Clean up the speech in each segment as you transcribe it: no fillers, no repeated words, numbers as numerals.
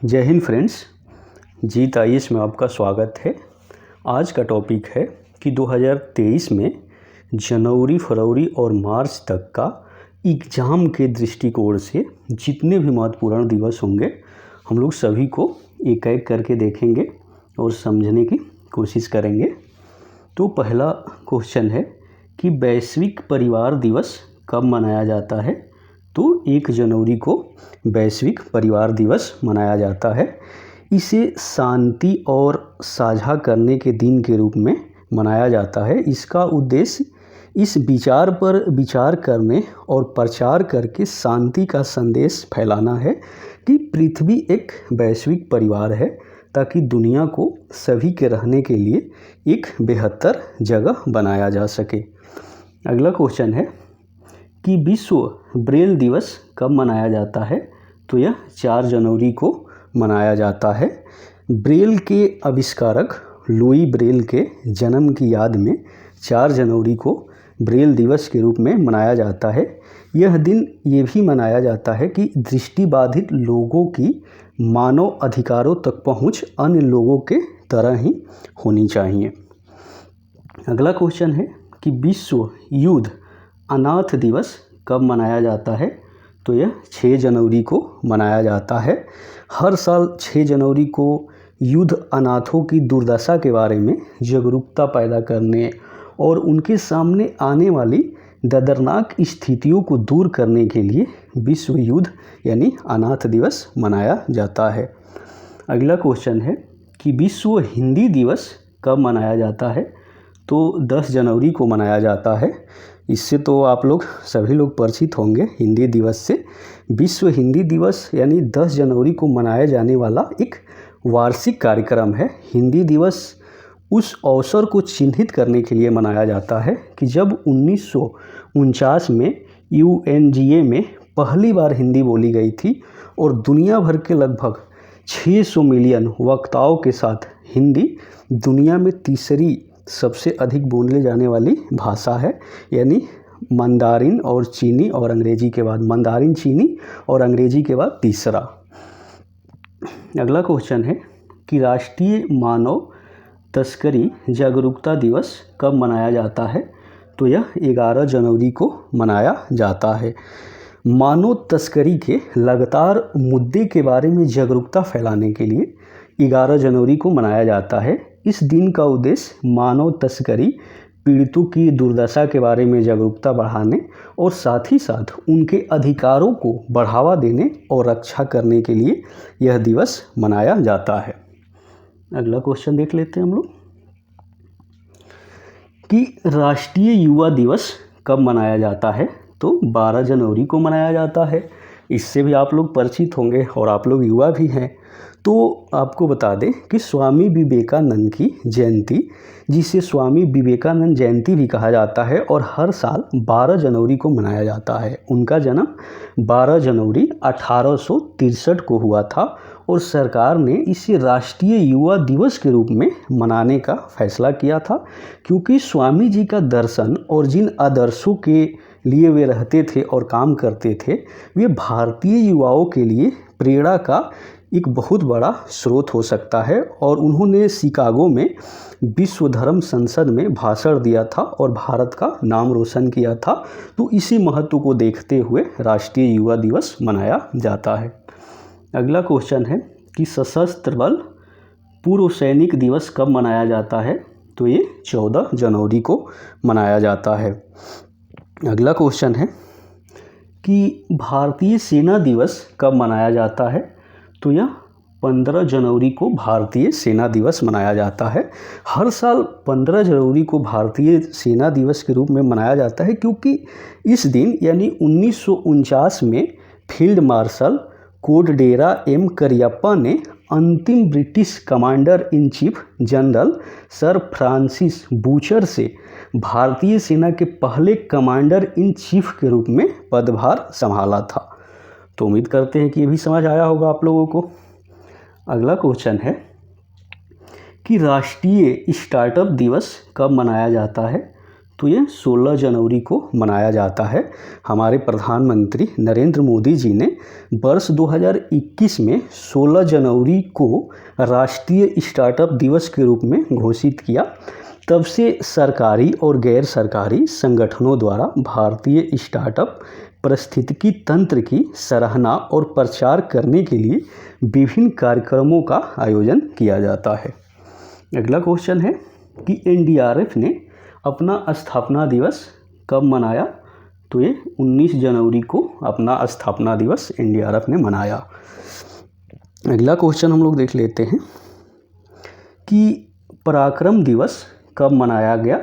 जय हिंद फ्रेंड्स, जीत आईएएस में आपका स्वागत है। आज का टॉपिक है कि 2023 में जनवरी, फरवरी और मार्च तक का एग्ज़ाम के दृष्टिकोण से जितने भी महत्वपूर्ण दिवस होंगे हम लोग सभी को एक एक करके देखेंगे और समझने की कोशिश करेंगे। तो पहला क्वेश्चन है कि वैश्विक परिवार दिवस कब मनाया जाता है। तो 1 जनवरी को वैश्विक परिवार दिवस मनाया जाता है। इसे शांति और साझा करने के दिन के रूप में मनाया जाता है। इसका उद्देश्य इस विचार पर विचार करने और प्रचार करके शांति का संदेश फैलाना है कि पृथ्वी एक वैश्विक परिवार है, ताकि दुनिया को सभी के रहने के लिए एक बेहतर जगह बनाया जा सके। अगला क्वेश्चन है कि विश्व ब्रेल दिवस कब मनाया जाता है। तो यह 4 जनवरी को मनाया जाता है। ब्रेल के आविष्कारक लुई ब्रेल के जन्म की याद में 4 जनवरी को ब्रेल दिवस के रूप में मनाया जाता है। यह दिन ये भी मनाया जाता है कि दृष्टिबाधित लोगों की मानव अधिकारों तक पहुंच अन्य लोगों के तरह ही होनी चाहिए। अगला क्वेश्चन है कि विश्व युद्ध अनाथ दिवस कब मनाया जाता है। तो यह 6 जनवरी को मनाया जाता है। हर साल 6 जनवरी को युद्ध अनाथों की दुर्दशा के बारे में जागरूकता पैदा करने और उनके सामने आने वाली दर्दनाक स्थितियों को दूर करने के लिए विश्व युद्ध यानी अनाथ दिवस मनाया जाता है। अगला क्वेश्चन है कि विश्व हिंदी दिवस कब मनाया जाता है। तो 10 जनवरी को मनाया जाता है। इससे तो आप लोग सभी लोग परिचित होंगे हिंदी दिवस से। विश्व हिंदी दिवस यानी 10 जनवरी को मनाया जाने वाला एक वार्षिक कार्यक्रम है। हिंदी दिवस उस अवसर को चिन्हित करने के लिए मनाया जाता है कि जब 1949 में UNGA में पहली बार हिंदी बोली गई थी और दुनिया भर के लगभग 600 मिलियन वक्ताओं के साथ हिंदी दुनिया में तीसरी सबसे अधिक बोले जाने वाली भाषा है। यानी मंदारिन और चीनी और अंग्रेजी के बाद मंदारिन, चीनी और अंग्रेजी के बाद तीसरा। अगला क्वेश्चन है कि राष्ट्रीय मानव तस्करी जागरूकता दिवस कब मनाया जाता है। तो यह 11 जनवरी को मनाया जाता है। मानव तस्करी के लगातार मुद्दे के बारे में जागरूकता फैलाने के लिए 11 जनवरी को मनाया जाता है। इस दिन का उद्देश्य मानव तस्करी पीड़ितों की दुर्दशा के बारे में जागरूकता बढ़ाने और साथ ही साथ उनके अधिकारों को बढ़ावा देने और रक्षा करने के लिए यह दिवस मनाया जाता है। अगला क्वेश्चन देख लेते हैं हम लोग कि राष्ट्रीय युवा दिवस कब मनाया जाता है। तो 12 जनवरी को मनाया जाता है। इससे भी आप लोग परिचित होंगे और आप लोग युवा भी हैं। तो आपको बता दें कि स्वामी विवेकानंद की जयंती, जिसे स्वामी विवेकानंद जयंती भी कहा जाता है, और हर साल 12 जनवरी को मनाया जाता है। उनका जन्म 12 जनवरी 1863 को हुआ था और सरकार ने इसे राष्ट्रीय युवा दिवस के रूप में मनाने का फैसला किया था, क्योंकि स्वामी जी का दर्शन और जिन आदर्शों के लिए वे रहते थे और काम करते थे, वे भारतीय युवाओं के लिए प्रेरणा का एक बहुत बड़ा स्रोत हो सकता है। और उन्होंने शिकागो में विश्व धर्म संसद में भाषण दिया था और भारत का नाम रोशन किया था। तो इसी महत्व को देखते हुए राष्ट्रीय युवा दिवस मनाया जाता है। अगला क्वेश्चन है कि सशस्त्र बल पूर्व सैनिक दिवस कब मनाया जाता है। तो ये 14 जनवरी को मनाया जाता है। अगला क्वेश्चन है कि भारतीय सेना दिवस कब मनाया जाता है। तो यह 15 जनवरी को भारतीय सेना दिवस मनाया जाता है। हर साल 15 जनवरी को भारतीय सेना दिवस के रूप में मनाया जाता है, क्योंकि इस दिन यानी 1949 में फील्ड मार्शल कोडडेरा एम करियप्पा ने अंतिम British commander in chief general sir Francis butcher से भारतीय सेना के पहले कमांडर इन चीफ के रूप में पदभार संभाला था। तो उम्मीद करते हैं कि ये भी समझ आया होगा आप लोगों को। अगला क्वेश्चन है कि राष्ट्रीय स्टार्टअप दिवस कब मनाया जाता है। तो ये 16 जनवरी को मनाया जाता है। हमारे प्रधानमंत्री नरेंद्र मोदी जी ने वर्ष 2021 में 16 जनवरी को राष्ट्रीय स्टार्टअप दिवस के रूप में घोषित किया। तब से सरकारी और गैर सरकारी संगठनों द्वारा भारतीय स्टार्टअप पारिस्थितिकी तंत्र की सराहना और प्रचार करने के लिए विभिन्न कार्यक्रमों का आयोजन किया जाता है। अगला क्वेश्चन है कि एनडीआरएफ ने अपना स्थापना दिवस कब मनाया? तो ये 19 जनवरी को अपना स्थापना दिवस एनडीआरएफ ने मनाया। अगला क्वेश्चन हम लोग देख लेते हैं कि पराक्रम दिवस कब मनाया गया?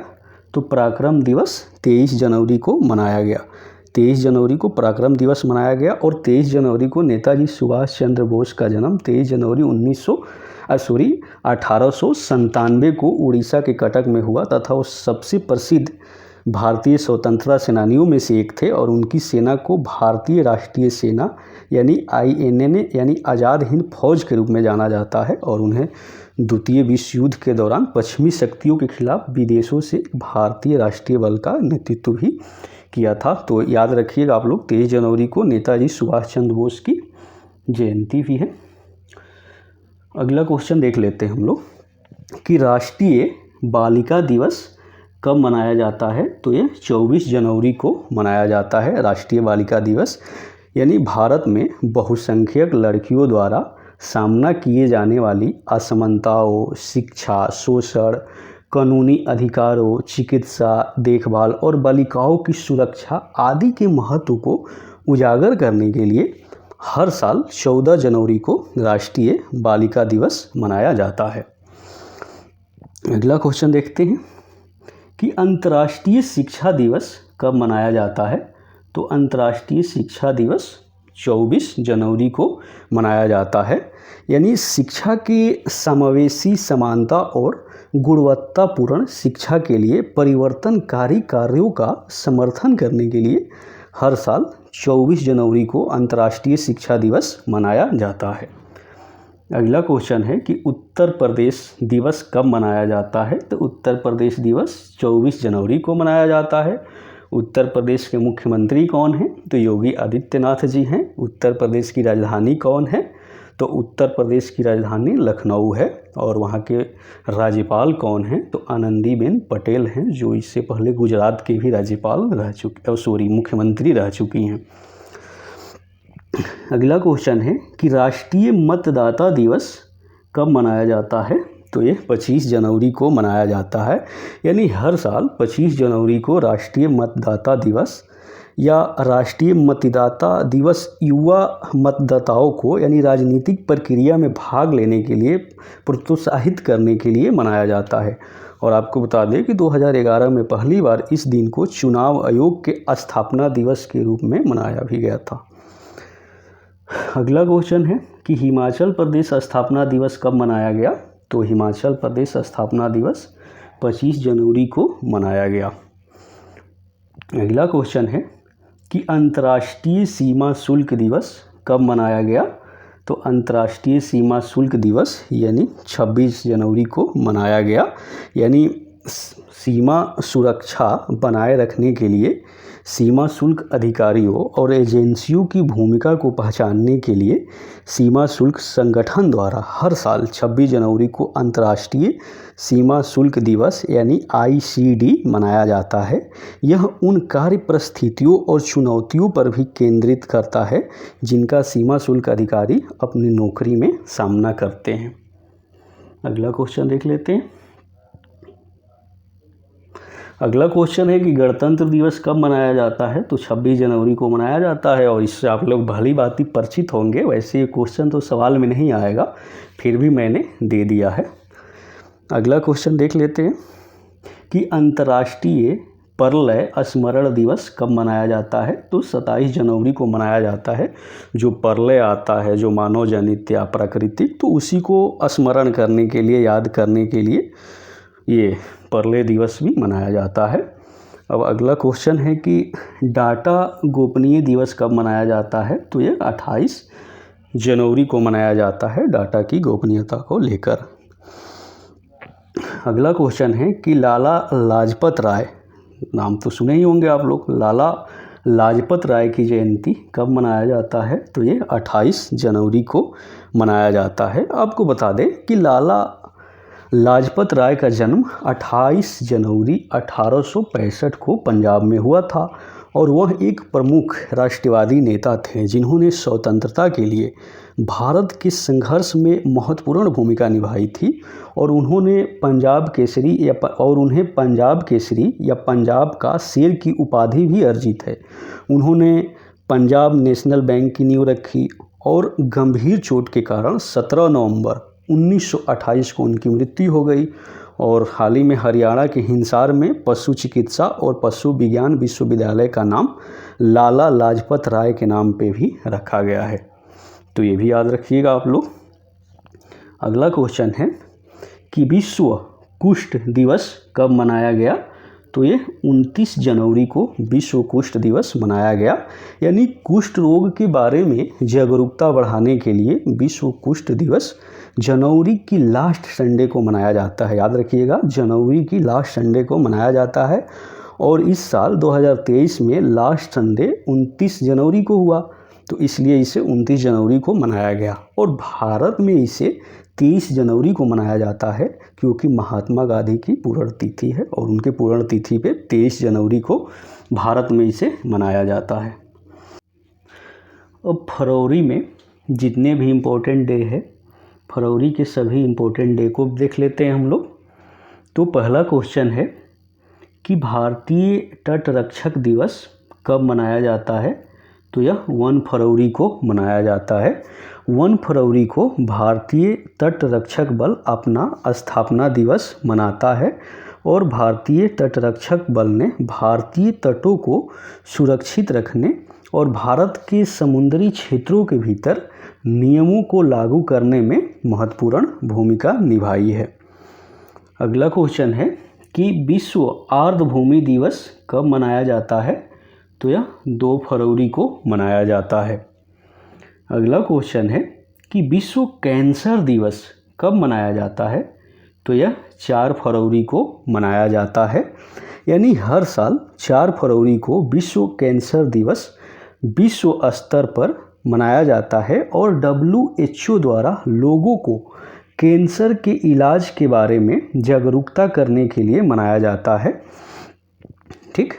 तो पराक्रम दिवस 23 जनवरी को मनाया गया। 23 जनवरी को पराक्रम दिवस मनाया गया और 23 जनवरी को नेताजी सुभाष चंद्र बोस का जन्म 23 जनवरी 1897 को उड़ीसा के कटक में हुआ तथा वो सबसे प्रसिद्ध भारतीय स्वतंत्रता सेनानियों में से एक थे और उनकी सेना को भारतीय राष्ट्रीय सेना यानी INA यानी आज़ाद हिंद फौज के रूप में जाना जाता है और उन्हें द्वितीय विश्व युद्ध के दौरान पश्चिमी शक्तियों के खिलाफ विदेशों से भारतीय राष्ट्रीय बल का नेतृत्व भी किया था। तो याद रखिएगा आप लोग 23 जनवरी को नेताजी सुभाष चंद्र बोस की जयंती भी है। अगला क्वेश्चन देख लेते हैं हम लोग कि राष्ट्रीय बालिका दिवस कब मनाया जाता है? तो ये 24 जनवरी को मनाया जाता है राष्ट्रीय बालिका दिवस। यानी भारत में बहुसंख्यक लड़कियों द्वारा सामना किए जाने वाली असमानताओं, शिक्षा, शोषण, कानूनी अधिकारों, चिकित्सा देखभाल और बालिकाओं की सुरक्षा आदि के महत्व को उजागर करने के लिए हर साल 14 जनवरी को राष्ट्रीय बालिका दिवस मनाया जाता है। अगला क्वेश्चन देखते हैं कि अंतर्राष्ट्रीय शिक्षा दिवस कब मनाया जाता है? तो अंतर्राष्ट्रीय शिक्षा दिवस 24 जनवरी को मनाया जाता है। यानी शिक्षा के समावेशी, समानता और गुणवत्तापूर्ण शिक्षा के लिए परिवर्तनकारी कार्यों का समर्थन करने के लिए हर साल 24 जनवरी को अंतर्राष्ट्रीय शिक्षा दिवस मनाया जाता है। अगला क्वेश्चन है कि उत्तर प्रदेश दिवस कब मनाया जाता है? तो उत्तर प्रदेश दिवस 24 जनवरी को मनाया जाता है। उत्तर प्रदेश के मुख्यमंत्री कौन हैं? तो योगी आदित्यनाथ जी हैं। उत्तर प्रदेश की राजधानी कौन है? तो उत्तर प्रदेश की राजधानी लखनऊ है। और वहाँ के राज्यपाल कौन हैं? तो आनंदीबेन पटेल हैं, जो इससे पहले गुजरात के भी राज्यपाल मुख्यमंत्री रह चुकी हैं। अगला क्वेश्चन है कि राष्ट्रीय मतदाता दिवस कब मनाया जाता है? तो ये 25 जनवरी को मनाया जाता है। यानी हर साल 25 जनवरी को राष्ट्रीय मतदाता दिवस या राष्ट्रीय मतदाता दिवस युवा मतदाताओं को यानी राजनीतिक प्रक्रिया में भाग लेने के लिए प्रोत्साहित करने के लिए मनाया जाता है। और आपको बता दें कि 2011 में पहली बार इस दिन को चुनाव आयोग के स्थापना दिवस के रूप में मनाया भी गया था। अगला क्वेश्चन है कि हिमाचल प्रदेश स्थापना दिवस कब मनाया गया? तो हिमाचल प्रदेश स्थापना दिवस 25 जनवरी को मनाया गया। अगला क्वेश्चन है कि अंतर्राष्ट्रीय सीमा शुल्क दिवस कब मनाया गया? तो अंतर्राष्ट्रीय सीमा शुल्क दिवस यानी 26 जनवरी को मनाया गया। यानी सीमा सुरक्षा बनाए रखने के लिए सीमा शुल्क अधिकारियों और एजेंसियों की भूमिका को पहचानने के लिए सीमा शुल्क संगठन द्वारा हर साल 26 जनवरी को अंतर्राष्ट्रीय सीमा शुल्क दिवस यानी ICD मनाया जाता है। यह उन कार्य परिस्थितियों और चुनौतियों पर भी केंद्रित करता है जिनका सीमा शुल्क अधिकारी अपनी नौकरी में सामना करते हैं। अगला क्वेश्चन देख लेते हैं। अगला क्वेश्चन है कि गणतंत्र दिवस कब मनाया जाता है? तो 26 जनवरी को मनाया जाता है। और इससे आप लोग भली भांति परिचित होंगे। वैसे ये क्वेश्चन तो सवाल में नहीं आएगा, फिर भी मैंने दे दिया है। अगला क्वेश्चन देख लेते हैं कि अंतर्राष्ट्रीय प्रलय स्मरण दिवस कब मनाया जाता है? तो 27 जनवरी को मनाया जाता है। जो प्रलय आता है, जो मानव जनित या प्राकृतिक, तो उसी को स्मरण करने के लिए, याद करने के लिए ये प्रलय दिवस भी मनाया जाता है। अब अगला क्वेश्चन है कि डाटा गोपनीय दिवस कब मनाया जाता है? तो ये 28 जनवरी को मनाया जाता है, डाटा की गोपनीयता को लेकर। अगला क्वेश्चन है कि लाला लाजपत राय नाम तो सुने ही होंगे आप लोग। लाला लाजपत राय की जयंती कब मनाया जाता है? तो ये 28 जनवरी को मनाया जाता है। आपको बता दें कि लाला लाजपत राय का जन्म 28 जनवरी 1865 को पंजाब में हुआ था और वह एक प्रमुख राष्ट्रवादी नेता थे जिन्होंने स्वतंत्रता के लिए भारत के संघर्ष में महत्वपूर्ण भूमिका निभाई थी और उन्हें पंजाब केसरी या पंजाब का शेर की उपाधि भी अर्जित है। उन्होंने पंजाब नेशनल बैंक की नींव रखी और गंभीर चोट के कारण 17 नवंबर 1928 को उनकी मृत्यु हो गई और हाल ही में हरियाणा के हिसार में पशु चिकित्सा और पशु विज्ञान विश्वविद्यालय का नाम लाला लाजपत राय के नाम पे भी रखा गया है। तो ये भी याद रखिएगा आप लोग। अगला क्वेश्चन है कि विश्व कुष्ठ दिवस कब मनाया गया? तो ये 29 जनवरी को विश्व कुष्ठ दिवस मनाया गया। यानी कुष्ठ रोग के बारे में जागरूकता बढ़ाने के लिए विश्व कुष्ठ दिवस जनवरी की लास्ट संडे को मनाया जाता है। याद रखिएगा, जनवरी की लास्ट संडे को मनाया जाता है और इस साल 2023 में लास्ट संडे 29 जनवरी को हुआ, तो इसलिए इसे 29 जनवरी को मनाया गया। और भारत में इसे 23 जनवरी को मनाया जाता है क्योंकि महात्मा गांधी की पुण्यतिथि है और उनके पुण्यतिथि पे 23 जनवरी को भारत में इसे मनाया जाता है। अब फरवरी में जितने भी इम्पोर्टेंट डे है, फरवरी के सभी इम्पोर्टेंट डे को देख लेते हैं हम लोग। तो पहला क्वेश्चन है कि भारतीय तटरक्षक दिवस कब मनाया जाता है? तो यह 1 फरवरी को मनाया जाता है। 1 फरवरी को भारतीय तटरक्षक बल अपना स्थापना दिवस मनाता है और भारतीय तटरक्षक बल ने भारतीय तटों को सुरक्षित रखने और भारत के समुद्री क्षेत्रों के भीतर नियमों को लागू करने में महत्वपूर्ण भूमिका निभाई है। अगला क्वेश्चन है कि विश्व आर्द्रभूमि दिवस कब मनाया जाता है? तो यह 2 फरवरी को मनाया जाता है। अगला क्वेश्चन है कि विश्व कैंसर दिवस कब मनाया जाता है? तो यह 4 फरवरी को मनाया जाता है। यानी हर साल 4 फरवरी को विश्व कैंसर दिवस विश्व स्तर पर मनाया जाता है और WHO द्वारा लोगों को कैंसर के इलाज के बारे में जागरूकता करने के लिए मनाया जाता है। ठीक,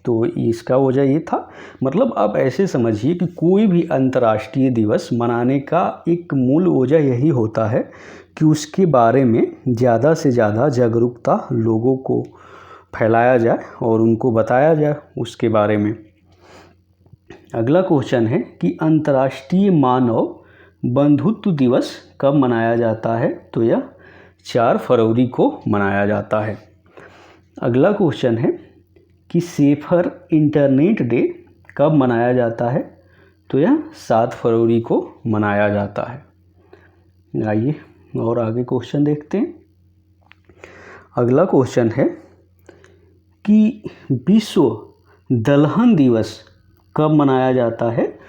तो इसका वजह ये था, मतलब आप ऐसे समझिए कि कोई भी अंतर्राष्ट्रीय दिवस मनाने का एक मूल वजह यही होता है कि उसके बारे में ज़्यादा से ज़्यादा जागरूकता लोगों को फैलाया जाए और उनको बताया जाए उसके बारे में। अगला क्वेश्चन है कि अंतर्राष्ट्रीय मानव बंधुत्व दिवस कब मनाया जाता है? तो यह 4 फरवरी को मनाया जाता है। अगला क्वेश्चन है कि सेफर इंटरनेट डे कब मनाया जाता है? तो यह 7 फरवरी को मनाया जाता है। आइए और आगे क्वेश्चन देखते हैं। अगला क्वेश्चन है कि विश्व दलहन दिवस कब मनाया जाता है?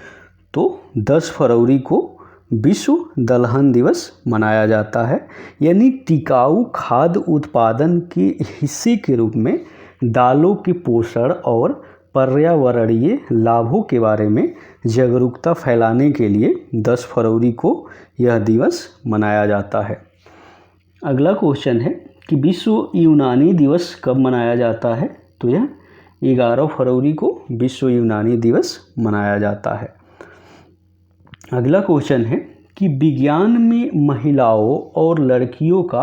तो 10 फरवरी को विश्व दलहन दिवस मनाया जाता है। यानी टिकाऊ खाद्य उत्पादन के हिस्से के रूप में दालों के पोषण और पर्यावरणीय लाभों के बारे में जागरूकता फैलाने के लिए 10 फरवरी को यह दिवस मनाया जाता है। अगला क्वेश्चन है कि विश्व यूनानी दिवस कब मनाया जाता है? तो यह 11 फरवरी को विश्व यूनानी दिवस मनाया जाता है। अगला क्वेश्चन है कि विज्ञान में महिलाओं और लड़कियों का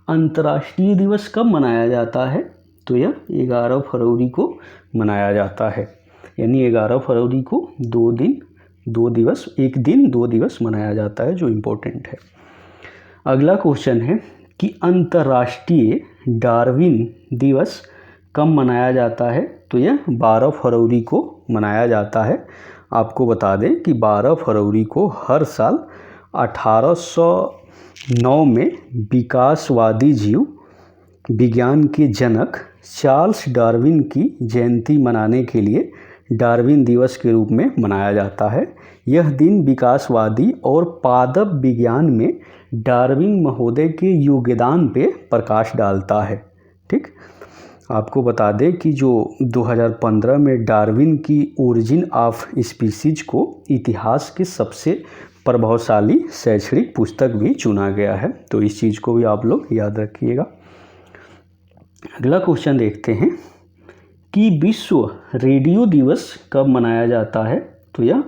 अंतर्राष्ट्रीय दिवस कब मनाया जाता है? तो यह 11 फरवरी को मनाया जाता है। यानी 11 फरवरी को 1 दिन 2 दिवस मनाया जाता है, जो इम्पोर्टेंट है। अगला क्वेश्चन है कि अंतर्राष्ट्रीय डार्विन दिवस कब मनाया जाता है? तो यह 12 फरवरी को मनाया जाता है। आपको बता दें कि 12 फरवरी को हर साल 1809 में विकासवादी जीव विज्ञान के जनक चार्ल्स डार्विन की जयंती मनाने के लिए डार्विन दिवस के रूप में मनाया जाता है। यह दिन विकासवादी और पादप विज्ञान में डार्विन महोदय के योगदान पे प्रकाश डालता है। ठीक, आपको बता दें कि जो 2015 में डार्विन की ओरिजिन ऑफ स्पीसीज को इतिहास के सबसे प्रभावशाली शैक्षणिक पुस्तक भी चुना गया है, तो इस चीज़ को भी आप लोग याद रखिएगा। अगला क्वेश्चन देखते हैं कि विश्व रेडियो दिवस कब मनाया जाता है, तो यह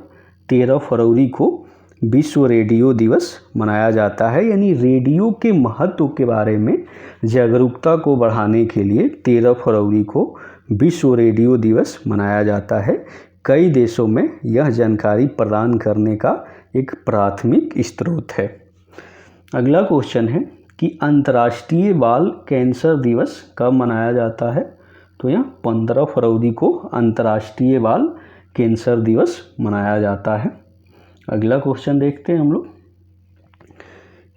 13 फरवरी को विश्व रेडियो दिवस मनाया जाता है। यानी रेडियो के महत्व के बारे में जागरूकता को बढ़ाने के लिए 13 फरवरी को विश्व रेडियो दिवस मनाया जाता है। कई देशों में यह जानकारी प्रदान करने का एक प्राथमिक स्रोत है। अगला क्वेश्चन है कि अंतर्राष्ट्रीय बाल कैंसर दिवस कब मनाया जाता है, तो यह 15 फरवरी को अंतर्राष्ट्रीय बाल कैंसर दिवस मनाया जाता है। अगला क्वेश्चन देखते हैं हम लोग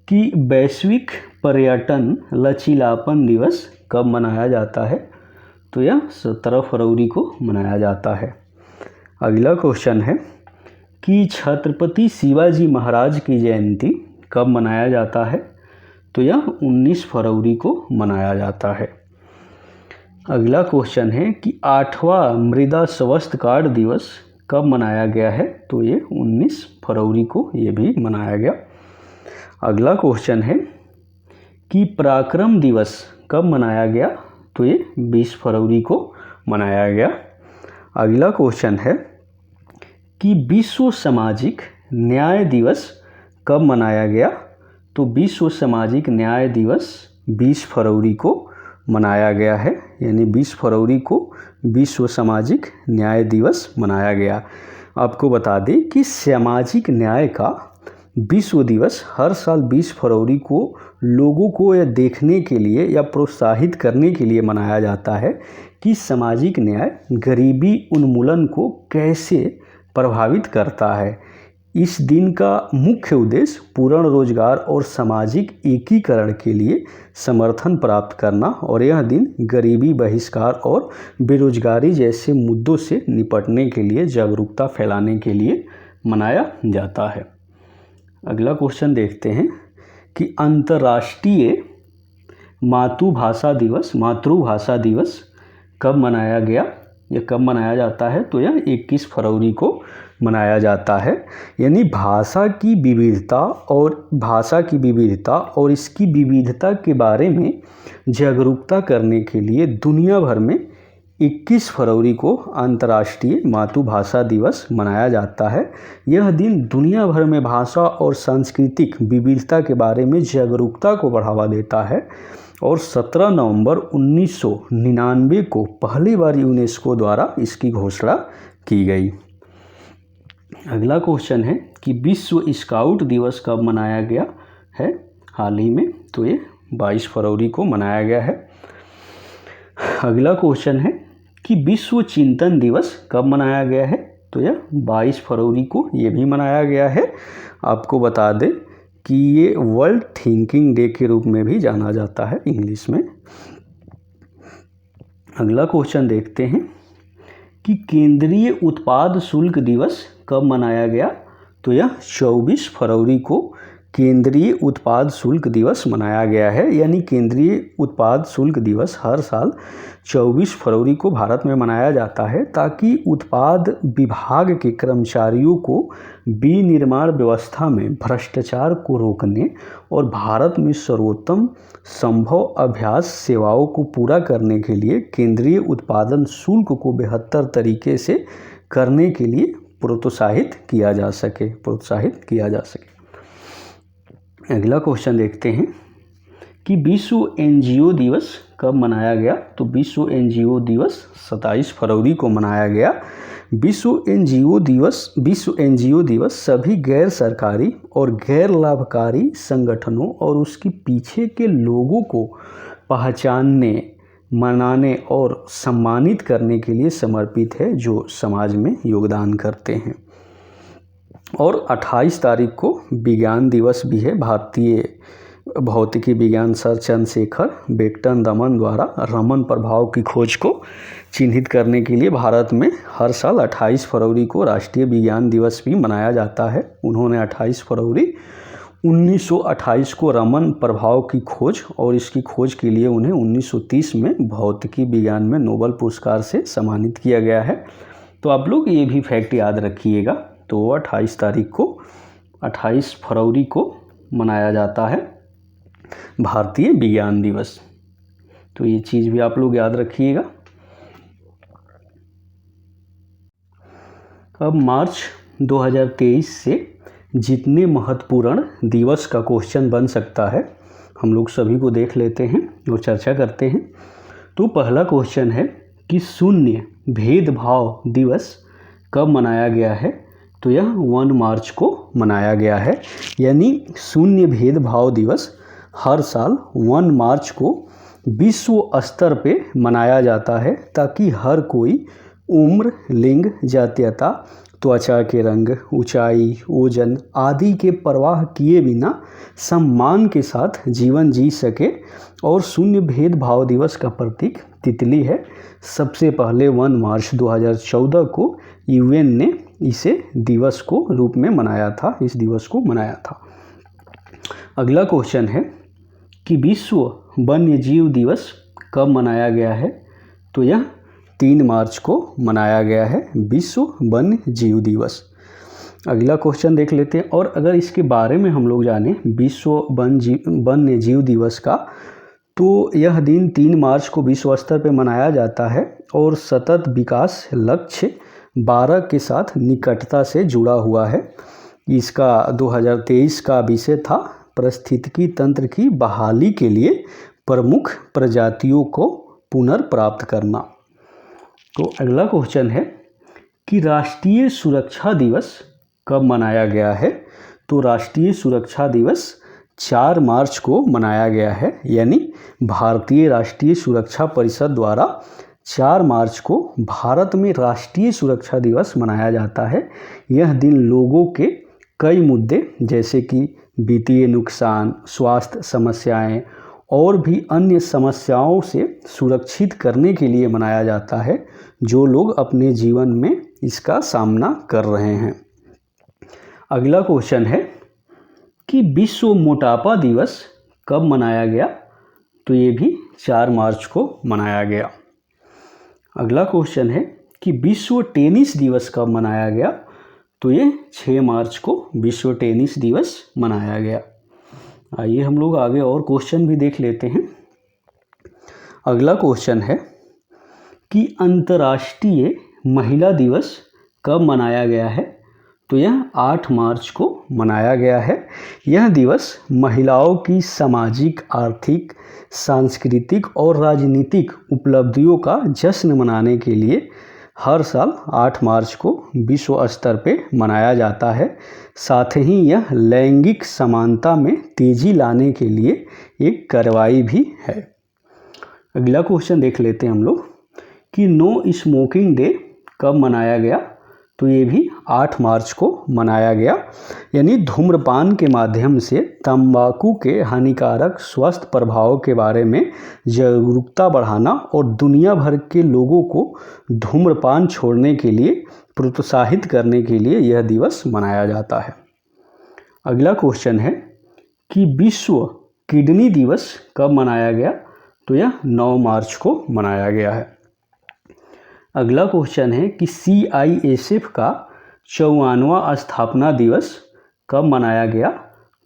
कि वैश्विक पर्यटन लचीलापन दिवस कब मनाया जाता है, तो यह 17 फरवरी को मनाया जाता है। अगला क्वेश्चन है कि छत्रपति शिवाजी महाराज की जयंती कब मनाया जाता है, तो यह 19 फरवरी को मनाया जाता है। अगला क्वेश्चन है कि 8वां मृदा स्वास्थ्य कार्ड दिवस कब मनाया गया है, तो ये 19 फरवरी को ये भी मनाया गया। अगला क्वेश्चन है कि पराक्रम दिवस कब मनाया गया, तो ये 20 फरवरी को मनाया गया। अगला क्वेश्चन है कि विश्व सामाजिक न्याय दिवस कब मनाया गया, तो विश्व सामाजिक न्याय दिवस 20 फरवरी को मनाया गया है। यानी 20 फरवरी को विश्व सामाजिक न्याय दिवस मनाया गया। आपको बता दें कि सामाजिक न्याय का विश्व दिवस हर साल 20 फरवरी को लोगों को यह देखने के लिए या प्रोत्साहित करने के लिए मनाया जाता है कि सामाजिक न्याय गरीबी उन्मूलन को कैसे प्रभावित करता है। इस दिन का मुख्य उद्देश्य पूर्ण रोजगार और सामाजिक एकीकरण के लिए समर्थन प्राप्त करना और यह दिन गरीबी, बहिष्कार और बेरोजगारी जैसे मुद्दों से निपटने के लिए जागरूकता फैलाने के लिए मनाया जाता है। अगला क्वेश्चन देखते हैं कि अंतर्राष्ट्रीय मातृभाषा दिवस कब मनाया गया या कब मनाया जाता है, तो यह 21 फरवरी को मनाया जाता है। यानी भाषा की विविधता और इसकी विविधता के बारे में जागरूकता करने के लिए दुनिया भर में 21 फरवरी को अंतर्राष्ट्रीय मातृभाषा दिवस मनाया जाता है। यह दिन दुनिया भर में भाषा और सांस्कृतिक विविधता के बारे में जागरूकता को बढ़ावा देता है और 17 नवंबर 1999 को पहली बार यूनेस्को द्वारा इसकी घोषणा की गई। अगला क्वेश्चन है कि विश्व स्काउट दिवस कब मनाया गया है हाल ही में, तो ये 22 फरवरी को मनाया गया है। अगला क्वेश्चन है कि विश्व चिंतन दिवस कब मनाया गया है, तो यह 22 फरवरी को ये भी मनाया गया है। आपको बता दें कि ये वर्ल्ड थिंकिंग डे के रूप में भी जाना जाता है इंग्लिश में। अगला क्वेश्चन देखते हैं कि केंद्रीय उत्पाद शुल्क दिवस कब मनाया गया, तो यह 24 फरवरी को केंद्रीय उत्पाद शुल्क दिवस मनाया गया है। यानी केंद्रीय उत्पाद शुल्क दिवस हर साल 24 फरवरी को भारत में मनाया जाता है ताकि उत्पाद विभाग के कर्मचारियों को विनिर्माण व्यवस्था में भ्रष्टाचार को रोकने और भारत में सर्वोत्तम संभव अभ्यास सेवाओं को पूरा करने के लिए केंद्रीय उत्पादन शुल्क को बेहतर तरीके से करने के लिए प्रोत्साहित किया जा सके। अगला क्वेश्चन देखते हैं कि विश्व एनजीओ दिवस कब मनाया गया, तो विश्व एनजीओ दिवस 27 फरवरी को मनाया गया। विश्व एनजीओ दिवस सभी गैर सरकारी और गैर लाभकारी संगठनों और उसके पीछे के लोगों को पहचानने, मनाने और सम्मानित करने के लिए समर्पित है जो समाज में योगदान करते हैं। और 28 तारीख को विज्ञान दिवस भी है। भारतीय भौतिकी विज्ञान सर चंद्रशेखर बेक्टन दमन द्वारा रमन प्रभाव की खोज को चिन्हित करने के लिए भारत में हर साल 28 फरवरी को राष्ट्रीय विज्ञान दिवस भी मनाया जाता है। उन्होंने 28 फरवरी 1928 को रमन प्रभाव की खोज, और इसकी खोज के लिए उन्हें 1930 में भौतिकी विज्ञान में नोबेल पुरस्कार से सम्मानित किया गया है। तो आप लोग ये भी फैक्ट याद रखिएगा। तो 28 फरवरी को मनाया जाता है भारतीय विज्ञान दिवस। तो ये चीज़ भी आप लोग याद रखिएगा। अब मार्च 2023 से जितने महत्वपूर्ण दिवस का क्वेश्चन बन सकता है हम लोग सभी को देख लेते हैं और चर्चा करते हैं। तो पहला क्वेश्चन है कि शून्य भेदभाव दिवस कब मनाया गया है? तो यह 1 मार्च को मनाया गया है। यानी शून्य भेदभाव दिवस हर साल 1 मार्च को विश्व स्तर पे मनाया जाता है, ताकि हर कोई उम्र, लिंग, जातीयता, त्वचा के रंग, ऊंचाई, ओजन आदि के परवाह किए बिना सम्मान के साथ जीवन जी सके। और शून्य भेदभाव दिवस का प्रतीक तितली है। सबसे पहले 1 मार्च 2014 को यूएन ने इसे दिवस को रूप में मनाया था, इस दिवस को मनाया था। अगला क्वेश्चन है कि विश्व वन्य जीव दिवस कब मनाया गया है? तो यह 3 मार्च को मनाया गया है, विश्व वन्य जीव दिवस। अगला क्वेश्चन देख लेते हैं। और अगर इसके बारे में हम लोग जानें विश्व वन्य जीव दिवस का, तो यह दिन 3 मार्च को विश्व स्तर पर मनाया जाता है और सतत विकास लक्ष्य 12 के साथ निकटता से जुड़ा हुआ है। इसका 2023 का विषय था पारिस्थितिकी तंत्र की बहाली के लिए प्रमुख प्रजातियों को पुनर्प्राप्त करना। तो अगला क्वेश्चन है कि राष्ट्रीय सुरक्षा दिवस कब मनाया गया है? तो राष्ट्रीय सुरक्षा दिवस 4 मार्च को मनाया गया है। यानी भारतीय राष्ट्रीय सुरक्षा परिषद द्वारा 4 मार्च को भारत में राष्ट्रीय सुरक्षा दिवस मनाया जाता है। यह दिन लोगों के कई मुद्दे जैसे कि वित्तीय नुकसान, स्वास्थ्य समस्याएं और भी अन्य समस्याओं से सुरक्षित करने के लिए मनाया जाता है, जो लोग अपने जीवन में इसका सामना कर रहे हैं। अगला क्वेश्चन है कि विश्व मोटापा दिवस कब मनाया गया? तो ये भी 4 मार्च को मनाया गया। अगला क्वेश्चन है कि विश्व टेनिस दिवस कब मनाया गया? तो ये 6 मार्च को विश्व टेनिस दिवस मनाया गया। आइए हम लोग आगे और क्वेश्चन भी देख लेते हैं। अगला क्वेश्चन है कि अंतर्राष्ट्रीय महिला दिवस कब मनाया गया है? तो यह 8 मार्च को मनाया गया है। यह दिवस महिलाओं की सामाजिक, आर्थिक, सांस्कृतिक और राजनीतिक उपलब्धियों का जश्न मनाने के लिए हर साल 8 मार्च को विश्व स्तर पे मनाया जाता है। साथ ही यह लैंगिक समानता में तेजी लाने के लिए एक कार्रवाई भी है। अगला क्वेश्चन देख लेते हैं हम लोग कि नो स्मोकिंग डे कब मनाया गया? तो ये भी 8 मार्च को मनाया गया। यानी धूम्रपान के माध्यम से तंबाकू के हानिकारक स्वास्थ्य प्रभाव के बारे में जागरूकता बढ़ाना और दुनिया भर के लोगों को धूम्रपान छोड़ने के लिए प्रोत्साहित करने के लिए यह दिवस मनाया जाता है। अगला क्वेश्चन है कि विश्व किडनी दिवस कब मनाया गया? तो यह 9 मार्च को मनाया गया है। अगला क्वेश्चन है कि CISF का 54वां स्थापना दिवस कब मनाया गया?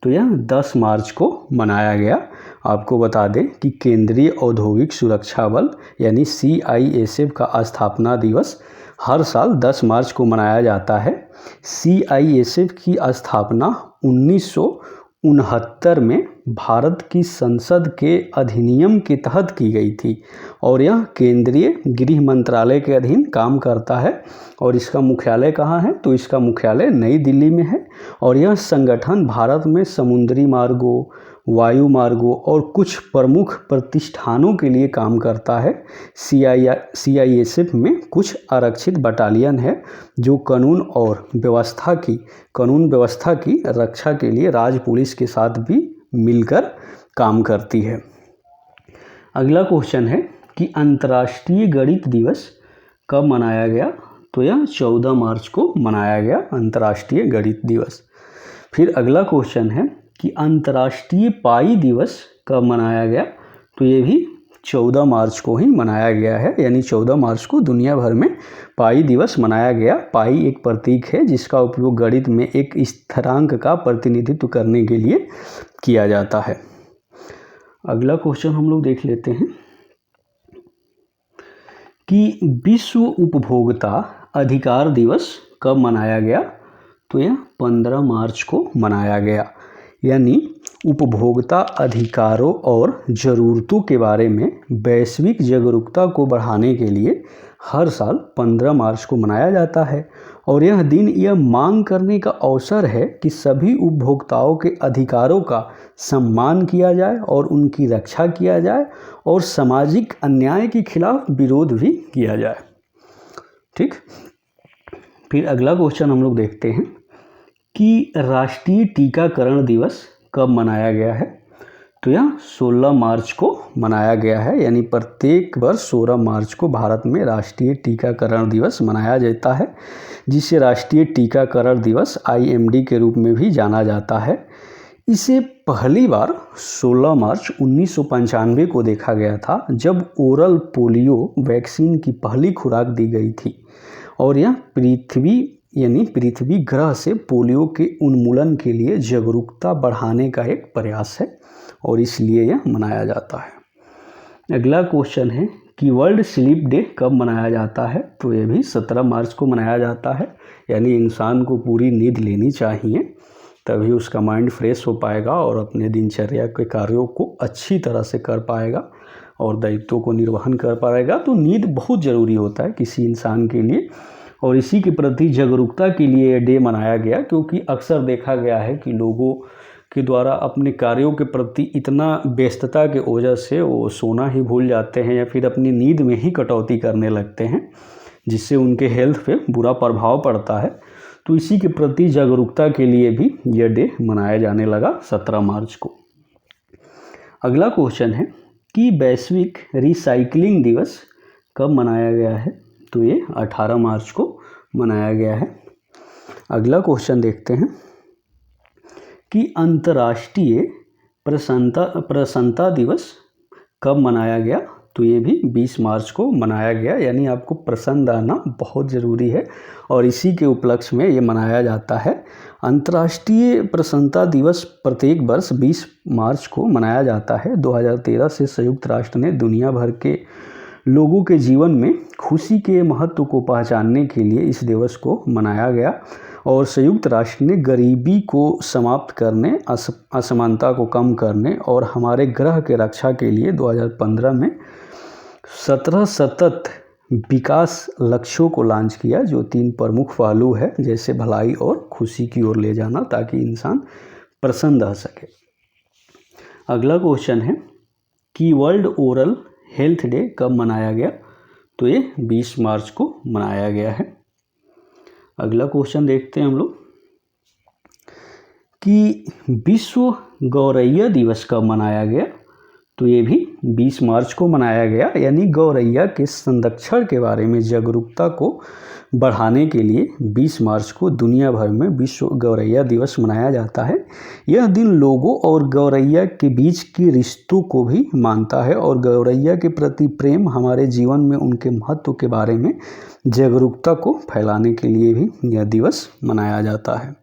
तो यह 10 मार्च को मनाया गया। आपको बता दें कि केंद्रीय औद्योगिक सुरक्षा बल यानी CISF का स्थापना दिवस हर साल 10 मार्च को मनाया जाता है। CISF की स्थापना 1969 में भारत की संसद के अधिनियम के तहत की गई थी और यह केंद्रीय गृह मंत्रालय के अधीन काम करता है। और इसका मुख्यालय कहाँ है? तो इसका मुख्यालय नई दिल्ली में है। और यह संगठन भारत में समुद्री मार्गों, वायु मार्गों और कुछ प्रमुख प्रतिष्ठानों के लिए काम करता है। CISF में कुछ आरक्षित बटालियन है जो कानून व्यवस्था की रक्षा के लिए राज्य पुलिस के साथ भी मिलकर काम करती है। अगला क्वेश्चन है कि अंतर्राष्ट्रीय गणित दिवस कब मनाया गया? तो यह 14 मार्च को मनाया गया अंतर्राष्ट्रीय गणित दिवस। फिर अगला क्वेश्चन है कि अंतर्राष्ट्रीय पाई दिवस कब मनाया गया, तो ये भी 14 मार्च को ही मनाया गया है, यानी 14 मार्च को दुनिया भर में पाई दिवस मनाया गया। पाई एक प्रतीक है जिसका उपयोग गणित में एक स्थिरांक का प्रतिनिधित्व करने के लिए किया जाता है। अगला क्वेश्चन हम लोग देख लेते हैं कि विश्व उपभोक्ता अधिकार दिवस कब मनाया गया, तो यह 15 मार्च को मनाया गया। यानी उपभोक्ता अधिकारों और ज़रूरतों के बारे में वैश्विक जागरूकता को बढ़ाने के लिए हर साल 15 मार्च को मनाया जाता है। और यह दिन यह मांग करने का अवसर है कि सभी उपभोक्ताओं के अधिकारों का सम्मान किया जाए और उनकी रक्षा किया जाए और सामाजिक अन्याय के खिलाफ विरोध भी किया जाए। ठीक, फिर अगला क्वेश्चन हम लोग देखते हैं कि राष्ट्रीय टीकाकरण दिवस कब मनाया गया है, तो यह 16 मार्च को मनाया गया है। यानी प्रत्येक वर्ष 16 मार्च को भारत में राष्ट्रीय टीकाकरण दिवस मनाया जाता है, जिसे राष्ट्रीय टीकाकरण दिवस IMD के रूप में भी जाना जाता है। इसे पहली बार 16 मार्च 1995 को देखा गया था, जब ओरल पोलियो वैक्सीन की पहली खुराक दी गई थी। और यह पृथ्वी ग्रह से पोलियो के उन्मूलन के लिए जागरूकता बढ़ाने का एक प्रयास है और इसलिए यह मनाया जाता है। अगला क्वेश्चन है कि वर्ल्ड स्लीप डे कब मनाया जाता है, तो यह भी 17 मार्च को मनाया जाता है। यानी इंसान को पूरी नींद लेनी चाहिए, तभी उसका माइंड फ्रेश हो पाएगा और अपने दिनचर्या के कार्यों को अच्छी तरह से कर पाएगा और दायित्वों को निर्वहन कर पाएगा। तो नींद बहुत ज़रूरी होता है किसी इंसान के लिए और इसी के प्रति जागरूकता के लिए यह डे मनाया गया, क्योंकि अक्सर देखा गया है कि लोगों के द्वारा अपने कार्यों के प्रति इतना व्यस्तता के वजह से वो सोना ही भूल जाते हैं या फिर अपनी नींद में ही कटौती करने लगते हैं, जिससे उनके हेल्थ पे बुरा प्रभाव पड़ता है। तो इसी के प्रति जागरूकता के लिए भी यह डे मनाया जाने लगा 17 मार्च को। अगला क्वेश्चन है कि वैश्विक रिसाइकलिंग दिवस कब मनाया गया है, तो ये 18 मार्च को मनाया गया है। अगला क्वेश्चन देखते हैं कि अंतर्राष्ट्रीय प्रसन्नता दिवस कब मनाया गया, तो ये भी 20 मार्च को मनाया गया। यानी आपको प्रसन्न रहना बहुत ज़रूरी है और इसी के उपलक्ष्य में ये मनाया जाता है। अंतर्राष्ट्रीय प्रसन्नता दिवस प्रत्येक वर्ष 20 मार्च को मनाया जाता है। 2013 से संयुक्त राष्ट्र ने दुनिया भर के लोगों के जीवन में खुशी के महत्व को पहचानने के लिए इस दिवस को मनाया गया और संयुक्त राष्ट्र ने गरीबी को समाप्त करने, असमानता को कम करने और हमारे ग्रह के रक्षा के लिए 2015 में 17 सतत विकास लक्ष्यों को लॉन्च किया, जो 3 प्रमुख पहलू है, जैसे भलाई और खुशी की ओर ले जाना, ताकि इंसान प्रसन्न रह सके। अगला क्वेश्चन है कि वर्ल्ड ओरल हेल्थ डे कब मनाया गया, तो ये 20 मार्च को मनाया गया है। अगला क्वेश्चन देखते हैं हम लोग कि विश्व गौरैया दिवस कब मनाया गया, तो ये भी 20 मार्च को मनाया गया। यानी गौरैया के संरक्षण के बारे में जागरूकता को बढ़ाने के लिए 20 मार्च को दुनिया भर में विश्व गौरैया दिवस मनाया जाता है। यह दिन लोगों और गौरैया के बीच के रिश्तों को भी मानता है और गौरैया के प्रति प्रेम हमारे जीवन में उनके महत्व के बारे में जागरूकता को फैलाने के लिए भी यह दिवस मनाया जाता है।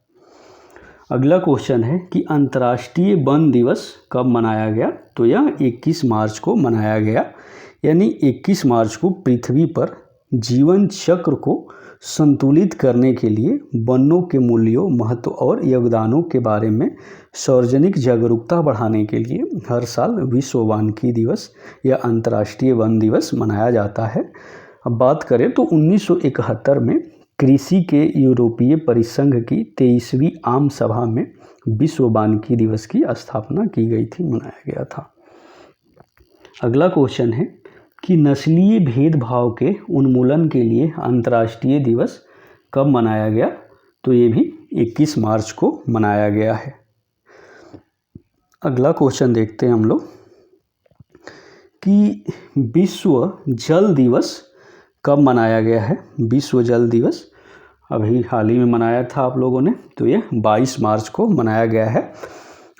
अगला क्वेश्चन है कि अंतर्राष्ट्रीय वन दिवस कब मनाया गया, तो यह 21 मार्च को मनाया गया। यानी 21 मार्च को पृथ्वी पर जीवन चक्र को संतुलित करने के लिए वनों के मूल्यों, महत्व और योगदानों के बारे में सार्वजनिक जागरूकता बढ़ाने के लिए हर साल विश्व वानिकी दिवस या अंतर्राष्ट्रीय वन दिवस मनाया जाता है। अब बात करें तो 1971 में कृषि के यूरोपीय परिसंघ की 23वीं आम सभा में विश्व वानिकी दिवस की स्थापना की गई थी, मनाया गया था। अगला क्वेश्चन है कि नस्लीय भेदभाव के उन्मूलन के लिए अंतर्राष्ट्रीय दिवस कब मनाया गया, तो ये भी 21 मार्च को मनाया गया है। अगला क्वेश्चन देखते हैं हम लोग कि विश्व जल दिवस कब मनाया गया है। विश्व जल दिवस अभी हाल ही में मनाया था आप लोगों ने, तो ये 22 मार्च को मनाया गया है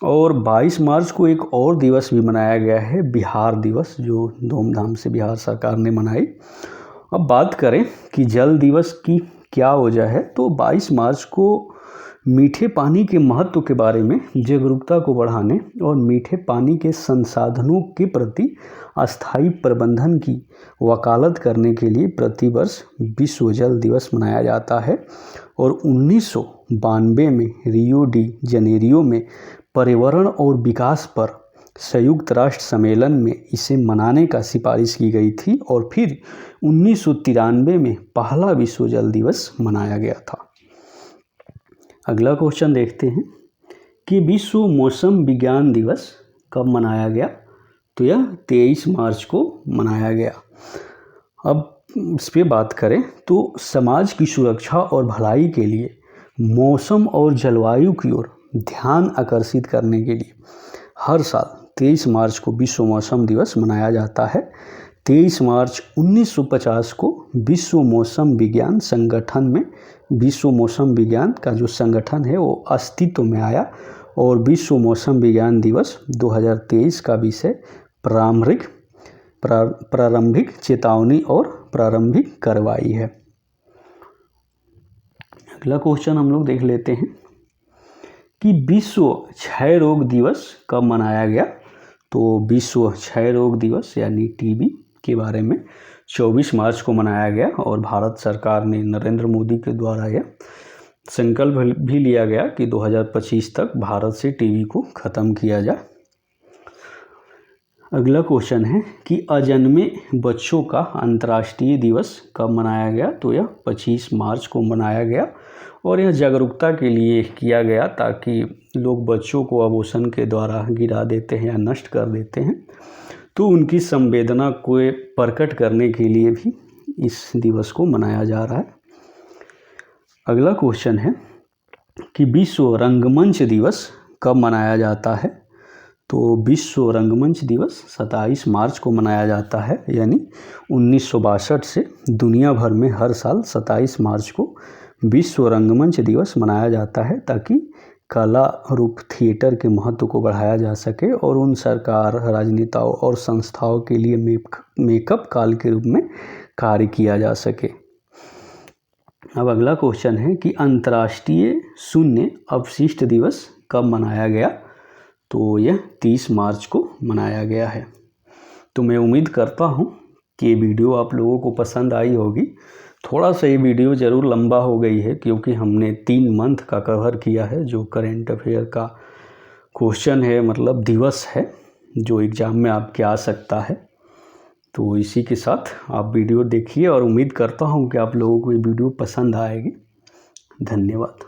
और 22 मार्च को एक और दिवस भी मनाया गया है, बिहार दिवस, जो धूमधाम से बिहार सरकार ने मनाई। अब बात करें कि जल दिवस की क्या वजह है, तो 22 मार्च को मीठे पानी के महत्व के बारे में जागरूकता को बढ़ाने और मीठे पानी के संसाधनों के प्रति अस्थायी प्रबंधन की वकालत करने के लिए प्रतिवर्ष विश्व जल दिवस मनाया जाता है। और 1992 में रियो डी जनेरियो में पर्यावरण और विकास पर संयुक्त राष्ट्र सम्मेलन में इसे मनाने का सिफारिश की गई थी और फिर 1993 में पहला विश्व जल दिवस मनाया गया था। अगला क्वेश्चन देखते हैं कि विश्व मौसम विज्ञान दिवस कब मनाया गया, तो यह 23 मार्च को मनाया गया। अब इस पर बात करें तो समाज की सुरक्षा और भलाई के लिए मौसम और जलवायु की ओर ध्यान आकर्षित करने के लिए हर साल 23 मार्च को विश्व मौसम दिवस मनाया जाता है। 23 मार्च 1950 को विश्व मौसम विज्ञान संगठन में विश्व मौसम विज्ञान का जो संगठन है वो अस्तित्व में आया और विश्व मौसम विज्ञान दिवस 2023 का विषय प्रारंभिक चेतावनी और प्रारंभिक कार्रवाई है। अगला क्वेश्चन हम लोग देख लेते हैं कि विश्व क्षय रोग दिवस कब मनाया गया, तो विश्व क्षय रोग दिवस यानी टीबी के बारे में 24 मार्च को मनाया गया और भारत सरकार ने नरेंद्र मोदी के द्वारा यह संकल्प भी लिया गया कि 2025 तक भारत से टीबी को ख़त्म किया जाए। अगला क्वेश्चन है कि अजन्मे बच्चों का अंतर्राष्ट्रीय दिवस कब मनाया गया, तो यह 25 मार्च को मनाया गया और यह जागरूकता के लिए किया गया ताकि लोग बच्चों को आभूषण के द्वारा गिरा देते हैं या नष्ट कर देते हैं, तो उनकी संवेदना को प्रकट करने के लिए भी इस दिवस को मनाया जा रहा है। अगला क्वेश्चन है कि विश्व रंगमंच दिवस कब मनाया जाता है, तो विश्व रंगमंच दिवस 27 मार्च को मनाया जाता है, यानी 1962 से दुनिया भर में हर साल 27 मार्च को विश्व रंगमंच दिवस मनाया जाता है ताकि कला रूप थिएटर के महत्व को बढ़ाया जा सके और उन सरकार, राजनेताओं और संस्थाओं के लिए मेकअप काल के रूप में कार्य किया जा सके। अब अगला क्वेश्चन है कि अंतर्राष्ट्रीय शून्य अपशिष्ट दिवस कब मनाया गया, तो यह 30 मार्च को मनाया गया है। तो मैं उम्मीद करता हूँ कि ये वीडियो आप लोगों को पसंद आई होगी। थोड़ा सा ये वीडियो ज़रूर लंबा हो गई है क्योंकि हमने 3 मंथ का कवर किया है, जो करेंट अफेयर का क्वेश्चन है, मतलब दिवस है जो एग्ज़ाम में आपके आ सकता है। तो इसी के साथ आप वीडियो देखिए और उम्मीद करता हूँ कि आप लोगों को ये वीडियो पसंद आएगी। धन्यवाद।